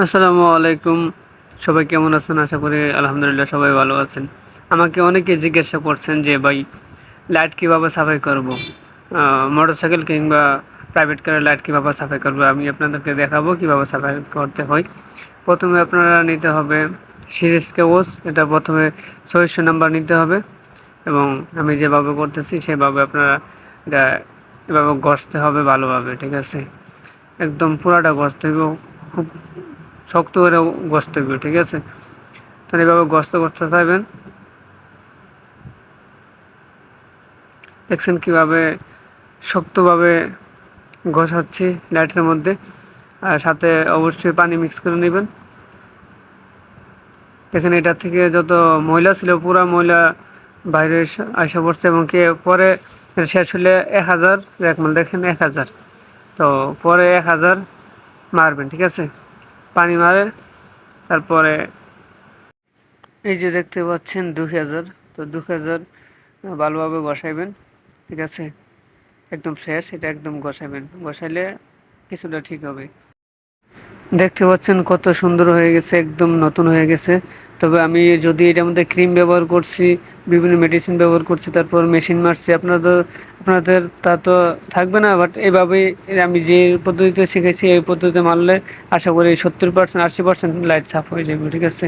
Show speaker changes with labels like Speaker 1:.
Speaker 1: আসসালামু আলাইকুম। সবাই কেমন আছেন? আশা করি আলহামদুলিল্লাহ সবাই ভালো আছেন। আমাকে অনেকে জিজ্ঞাসা করছেন যে ভাই লাইট কীভাবে সাফাই করব? মোটরসাইকেল কিংবা প্রাইভেট কারের লাইট কীভাবে সাফাই করব? আমি আপনাদেরকে দেখাবো কীভাবে সাফাই করতে হয়। প্রথমে আপনারা নিতে হবে সিরিজ কাগজ। এটা প্রথমে ৬০০ নাম্বার নিতে হবে এবং আমি যেভাবে করতেছি সেভাবে আপনারা এটা এভাবে ঘষতে হবে ভালোভাবে, ঠিক আছে? একদম পুরাটা ঘষতে হবে, খুব শক্ত করে ঘষতে হবে, ঠিক আছে? তো এভাবে ঘষতে ঘষতে থাকবেন। দেখছেন কীভাবে শক্তভাবে ঘষাচ্ছি লাইটের মধ্যে, আর সাথে অবশ্যই পানি মিক্স করে নেবেন। দেখেন এটা থেকে যত ময়লা ছিল পুরা ময়লা বাইরে আসা পড়ছে এবং কে পরে শেষ হলে ১,০০০ রেকমেল, দেখেন ১,০০০। তো পরে ১,০০০ মারবেন, ঠিক আছে? পানি মারে, তারপরে এই যে দেখতে পাচ্ছেন ২,০০০। তো ২,০০০ ভালোভাবে বসাইবেন, ঠিক আছে? একদম শেষ, এটা একদম ঘষাবেন, ঘষাইলে কিছুটা ঠিক হবে। দেখতে পাচ্ছেন কত সুন্দর হয়ে গেছে, একদম নতুন হয়ে গেছে। তবে আমি যদি এটার মধ্যে ক্রিম ব্যবহার করছি, বিভিন্ন মেডিসিন ব্যবহার করছি, তারপর মেশিন মারছি, আপনাদের তা তো থাকবে না। বাট এভাবেই আমি যে পদ্ধতিতে শিখেছি এই পদ্ধতিতে মারলে আশা করি 70% 80% লাইট সাফ হয়ে যাবে, ঠিক আছে?